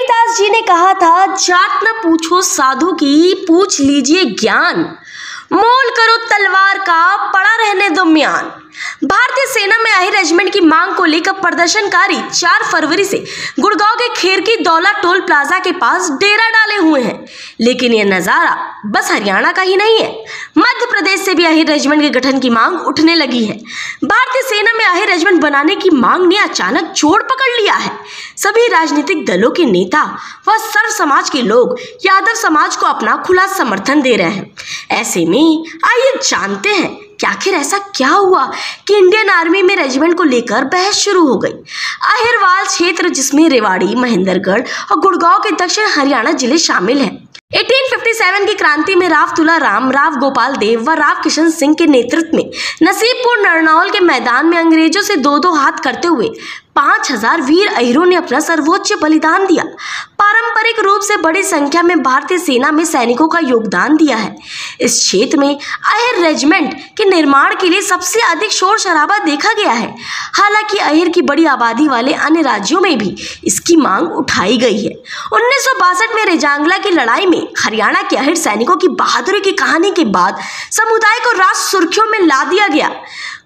कबीरदास जी ने कहा था, जात न पूछो साधु की, पूछ लीजिए ज्ञान। मोल करो तलवार का, पड़ा रहने दो म्यान। भारतीय सेना में आहिर रेजिमेंट की मांग को लेकर प्रदर्शनकारी 4 फरवरी से गुड़गांव के खेरकी दौला टोल प्लाजा के पास डेरा डाले हुए हैं। लेकिन यह नजारा बस हरियाणा का ही नहीं है, मध्य प्रदेश से भी आहिर रेजिमेंट के गठन की मांग उठने लगी है। भारतीय सेना में आहिर रेजिमेंट बनाने की मांग ने अचानक जोर पकड़ लिया है। सभी राजनीतिक दलों के नेता व सर्व समाज के लोग यादव समाज को अपना खुला समर्थन दे रहे हैं। ऐसे में आइए जानते हैं कि आखिर ऐसा क्या हुआ कि इंडियन आर्मी में रेजिमेंट को लेकर बहस शुरू हो गई। अहिरवाल क्षेत्र, जिसमें रेवाड़ी, महेंद्रगढ़ और गुड़गांव के दक्षिण हरियाणा जिले शामिल हैं, 1857 की क्रांति में राव तुलाराम, राव गोपाल देव व राव किशन सिंह के नेतृत्व में नसीबपुर नरनौल के मैदान में अंग्रेजों से 2-2 हाथ करते हुए 5000 वीर अहिरों ने अपना सर्वोच्च बलिदान दिया। पारंपरिक रूप से बड़ी संख्या में भारतीय सेना में सैनिकों का योगदान दिया है। इस क्षेत्र में अहिर रेजिमेंट के निर्माण के लिए सबसे अधिक शोर शराबा देखा गया है। हालांकि अहिर की बड़ी आबादी वाले अन्य राज्यों में भी इसकी मांग उठाई गई है। 1962 में रेजांगला की लड़ाई में हरियाणा के अहिर सैनिकों की बहादुरी की कहानी के बाद समुदाय को राष्ट्र सुर्खियों में ला दिया गया।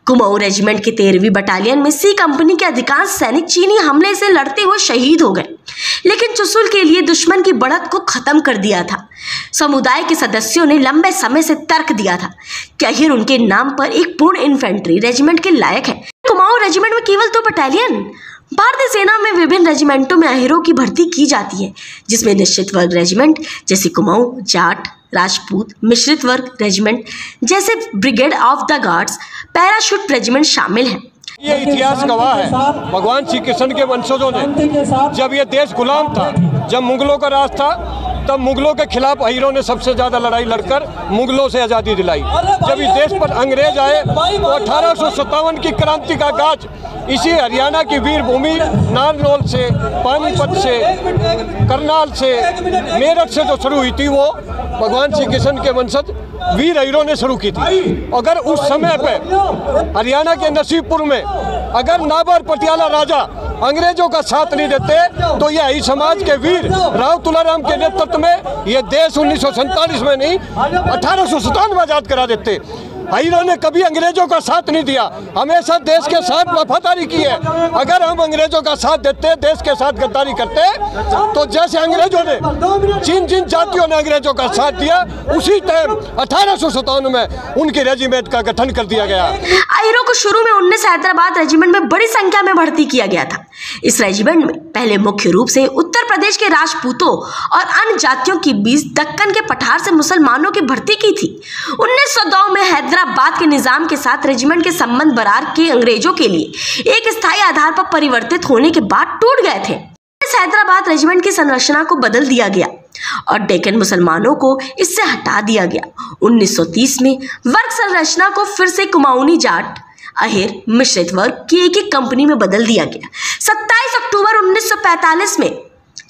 कुमाऊं रेजिमेंट की 13वीं बटालियन में सी कंपनी के अधिकांश सैनिक चीनी हमले से लड़ते हुए शहीद हो गए, लेकिन चुसुल के लिए दुश्मन की बढ़त को खत्म कर दिया था। समुदाय के सदस्यों ने लंबे समय से तर्क दिया था कि अहिर उनके नाम पर एक पूर्ण इन्फेंट्री रेजिमेंट के लायक है। कुमाऊं रेजिमेंट में केवल 2 बटालियन। भारतीय सेना में विभिन्न रेजिमेंटों में अहिरों की भर्ती की जाती है, जिसमें निश्चित वर्ग रेजिमेंट जैसे कुमाऊं, जाट, राजपूत, मिश्रित वर्ग रेजिमेंट जैसे brigade of the guards, parachute regiment शामिल हैं। ये इतिहास गवाह है, भगवान श्री कृष्ण के वंशजों ने जब ये देश गुलाम था, जब मुगलों का राज था, तब मुगलों के खिलाफ अहिरों ने सबसे ज्यादा लड़ाई लड़कर मुगलों से आज़ादी दिलाई। जब इस देश पर अंग्रेज आए तो 1857 की क्रांति का गाज इसी हरियाणा की वीर भूमि नारनौल से, पानीपत से, करनाल से, मेरठ से जो शुरू हुई थी, वो भगवान श्री कृष्ण के वंशज वीर अहिरों ने शुरू की थी। अगर उस समय पे हरियाणा के नसीबपुर में अगर नाबर पटियाला राजा अंग्रेजों का साथ नहीं देते तो ये अहिर समाज के वीर राव तुलाराम के नेतृत्व में ये देश 1947 में नहीं 1897 में आजाद करा देते। अहिरों ने कभी अंग्रेजों का साथ नहीं दिया, हमेशा देश के साथ वफादारी की है। अगर हम अंग्रेजों का साथ देते, देश के साथ गद्दारी करते, तो जैसे अंग्रेजों ने जिन जातियों ने अंग्रेजों का साथ दिया, उसी टाइम 1857 में उनके रेजिमेंट का गठन कर दिया गया। अहिरों को शुरू में 19 हैदराबाद रेजिमेंट में बड़ी संख्या में भर्ती किया गया था। इस रेजिमेंट में पहले मुख्य रूप से उत्तर प्रदेश के राजपूतों और अन्य जातियों के बीच दक्कन के पठार से मुसलमानों की भर्ती की थी। 1902 में हैदराबाद के निजाम के साथ रेजिमेंट के संबंध बरार के अंग्रेजों के लिए एक स्थायी आधार पर परिवर्तित होने के बाद टूट गए थे। इस हैदराबाद रेजिमेंट की संरचना को बदल दिया गया और डेक्कन मुसलमानों को इससे हटा दिया गया। 1930 में वर्ग संरचना को फिर से कुमाऊनी, जाट, अहिर, मिश्रित वर्ग की एक कंपनी में बदल दिया गया। 27 अक्टूबर 1945 में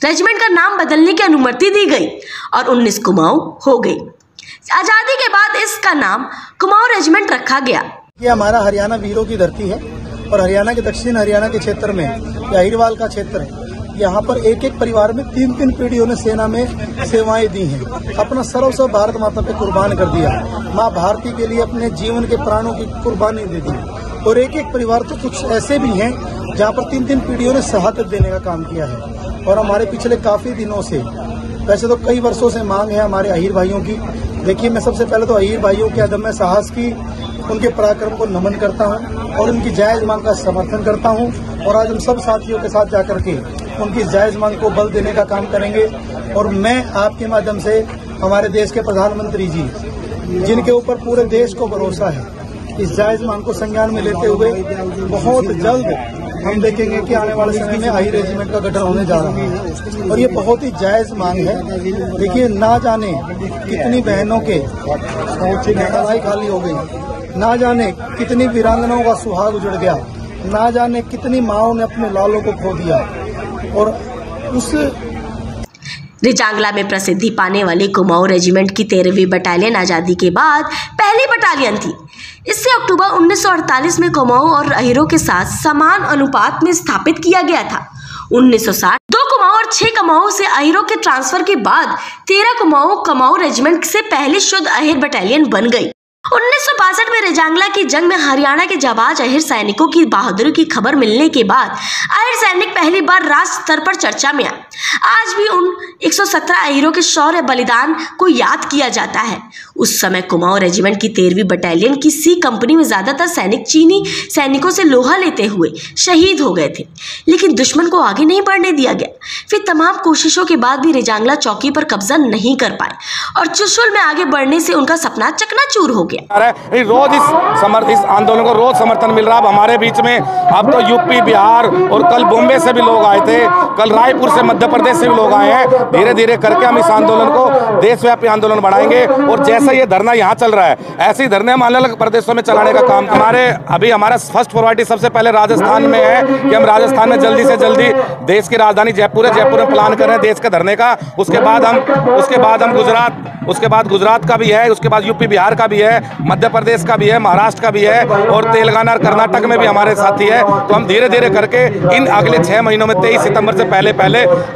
रेजिमेंट का नाम बदलने की अनुमति दी गई और 19 कुमाऊं हो गई। आजादी के बाद इसका नाम कुमाऊं रेजिमेंट रखा गया। ये हमारा हरियाणा वीरों की धरती है और हरियाणा के दक्षिण हरियाणा के क्षेत्र में अहिरवाल का क्षेत्र है। यहाँ पर एक परिवार में 3 पीढ़ियों ने सेना में सेवाएं दी हैं, अपना सर्वस्व भारत माता पे कुर्बान कर दिया, माँ भारती के लिए अपने जीवन के प्राणों की कुर्बानी दे दी। और एक परिवार तो कुछ ऐसे भी हैं जहाँ पर 3 पीढ़ियों ने शहादत देने का काम किया है। और हमारे पिछले काफी दिनों से, वैसे तो कई वर्षों से मांग है हमारे अहिर भाइयों की। देखिए, मैं सबसे पहले तो अहिर भाइयों के अदम्य साहस की, उनके पराक्रम को नमन करता हूं और उनकी जायज मांग का समर्थन करता हूं। और आज हम सब साथियों के साथ जाकर के उनकी जायज मांग को बल देने का काम करेंगे। और मैं आपके माध्यम से हमारे देश के प्रधानमंत्री जी, जिनके ऊपर पूरे देश को भरोसा है, इस जायज मांग को संज्ञान में लेते हुए बहुत जल्द हम देखेंगे कि आने वाले समय में अहिर रेजिमेंट का गठन होने जा रहा है। और ये बहुत ही जायज मांग है। देखिए, ना जाने कितनी बहनों के कलाई खाली हो गई, ना जाने कितनी वीरांगनाओं का सुहाग उजड़ गया, ना जाने कितनी माँओं ने अपने लालों को खो दिया। और उस रेजांगला में प्रसिद्धि पाने वाली कुमाऊं रेजिमेंट की 13वीं बटालियन आजादी के बाद पहली बटालियन थी। इसे अक्टूबर 1948 में कुमाऊं और अहिरों के साथ समान अनुपात में स्थापित किया गया था। 1960 2 कुमाऊं और 6 कुमाऊं से अहिरों के ट्रांसफर के बाद 13 कुमाऊं रेजिमेंट से पहले शुद्ध अहिर बटालियन बन गई। 1962 में रेजांगला की जंग में हरियाणा के जाबाज अहिर सैनिकों की बहादुरी की खबर मिलने के बाद अहिर सैनिक पहली बार राष्ट्र स्तर पर चर्चा में आए। आज भी उन 117 अहिरों के शौर्य बलिदान को याद किया जाता है। उस समय कुमाऊं रेजिमेंट की 13वीं बटालियन की सी कंपनी में ज्यादातर सैनिक चीनी सैनिकों से लोहा लेते हुए शहीद हो गए थे, लेकिन दुश्मन को आगे नहीं बढ़ने दिया गया। फिर तमाम कोशिशों के बाद भी रेजांगला चौकी पर कब्जा नहीं कर पाए और चुशुल में आगे बढ़ने से उनका सपना चकनाचूर हो गया। रोज इस आंदोलन को रोज समर्थन मिल रहा है। अब हमारे बीच में अब तो यूपी, बिहार और कल बॉम्बे से भी लोग आए थे, कल रायपुर से, मध्य प्रदेश से भी लोग आए हैं। धीरे धीरे करके हम इस आंदोलन को देशव्यापी आंदोलन बढ़ाएंगे और जैसा ये धरना यहाँ चल रहा है ऐसे ही धरने हम अलग अलग प्रदेशों में चलाने का काम हमारा फर्स्ट प्रायोरिटी सबसे पहले राजस्थान में है कि हम राजस्थान में जल्दी से जल्दी देश की राजधानी जयपुर है, जयपुर में प्लान कर रहे हैं देश के धरने का। उसके बाद हम गुजरात का भी है, उसके बाद यूपी बिहार का भी है, मध्य प्रदेश का भी है, महाराष्ट्र का भी है और तेलंगाना और कर्नाटक में भी हमारे साथी है। तो हम धीरे धीरे करके इन अगले 6 महीनों में 23 सितंबर से पहले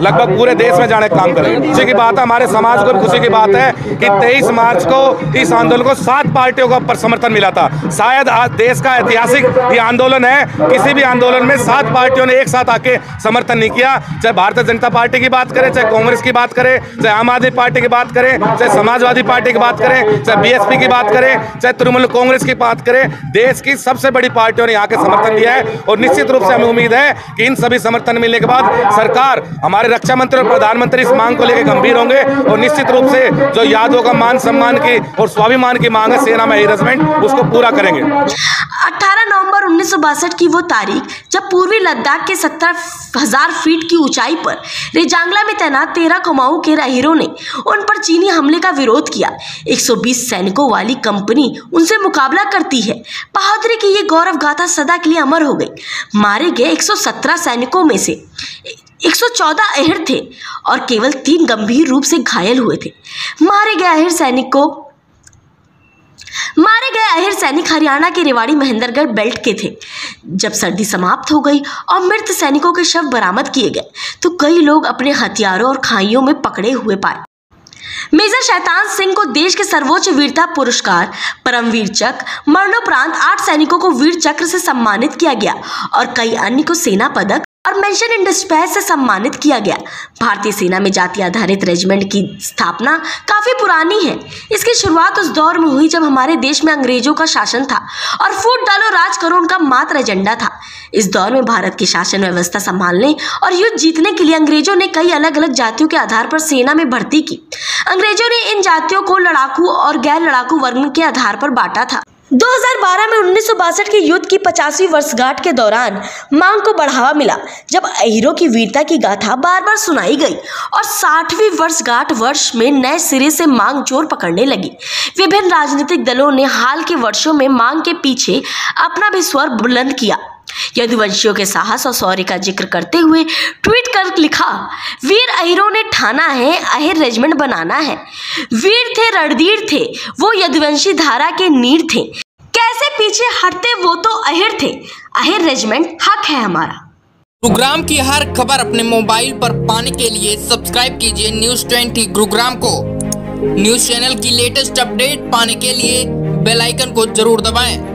लगभग पूरे देश में जाने का काम करेंगे। खुशी की बात है, हमारे समाज को खुशी की बात है कि 23 मार्च को इस आंदोलन को 7 पार्टियों का समर्थन मिला था। शायद आज देश का ऐतिहासिक ये आंदोलन है, किसी भी आंदोलन में 7 पार्टियों ने एक साथ आके समर्थन नहीं किया। चाहे भारतीय जनता पार्टी की बात करें, चाहे कांग्रेस की बात करें, चाहे आम आदमी पार्टी की बात करें, चाहे समाजवादी पार्टी की बात करें, चाहे बीएसपी की बात करें, चाहे तृणमूल कांग्रेस की बात करें, देश की सबसे बड़ी पार्टियों ने यहाँ के समर्थन दिया है। और निश्चित रूप से हमें उम्मीद है कि इन सभी समर्थन मिलने के बाद सरकार, हमारे रक्षा मंत्री और प्रधानमंत्री इस मांग को लेकर गंभीर होंगे और निश्चित रूप से जो यादवों का मान सम्मान की और स्वाभिमान की मांग है सेना में रेजिमेंट, उसको पूरा करेंगे। 18 नवंबर 1962 की वो तारीख जब पूर्वी लद्दाख के 70,000 फीट की ऊंचाई पर रेजांगला में तैनात 13 कुमाऊं के अहिरों ने उन पर चीनी हमले का विरोध किया। 120 सैनिकों वाली कंपनी उनसे मुकाबला करती है। बहादुरी की ये गौरव गाथा सदा के लिए अमर हो गई। मारे गए 117 सैनिकों में से 114 अहिर थे और केवल 3 गंभीर रूप से घायल हुए थे। मारे गए अहिर सैनिक हरियाणा के रेवाड़ी महेंद्रगढ़ बेल्ट के थे। जब सर्दी समाप्त हो गई और मृत सैनिकों के शव बरामद किए गए तो कई लोग अपने हथियारों और खाइयों में पकड़े हुए पाए। मेजर शैतान सिंह को देश के सर्वोच्च वीरता पुरस्कार परमवीर चक्र, मरणोपरांत 8 सैनिकों को वीर चक्र से सम्मानित किया गया और कई अन्य को सेना पदक और मेंशन इन डिस्पैच से सम्मानित किया गया। भारतीय सेना में जाति आधारित रेजिमेंट की स्थापना काफी पुरानी है। इसकी शुरुआत उस दौर में हुई जब हमारे देश में अंग्रेजों का शासन था और फूट डालो राज करो उनका मात्र एजेंडा था। इस दौर में भारत की शासन व्यवस्था संभालने और युद्ध जीतने के लिए अंग्रेजों ने कई अलग अलग जातियों के आधार पर सेना में भर्ती की। अंग्रेजों ने इन जातियों को लड़ाकू और गैर लड़ाकू वर्ग के आधार पर बांटा था। 2012 में 1962 के युद्ध की 50वीं वर्षगांठ के दौरान मांग को बढ़ावा मिला, जब अहिरों की वीरता की गाथा बार बार सुनाई गई और 60वीं वर्षगांठ वर्ष में नए सिरे से मांग जोर पकड़ने लगी। विभिन्न राजनीतिक दलों ने हाल के वर्षों में मांग के पीछे अपना भी स्वर बुलंद किया। यदुवंशियों के साहस और शौर्य का जिक्र करते हुए ट्वीट कर लिखा, वीर अहिरों ने ठाना है अहिर रेजिमेंट बनाना है। वीर थे, रणधीर थे, वो यदुवंशी धारा के नीर थे। कैसे पीछे हटते, वो तो अहिर थे। अहिर रेजिमेंट हक है हमारा। गुरुग्राम की हर खबर अपने मोबाइल पर पाने के लिए सब्सक्राइब कीजिए न्यूज़ 20 गुरुग्राम को। न्यूज़ चैनल की लेटेस्ट अपडेट पाने के लिए बेल आइकन को जरूर दबाएं।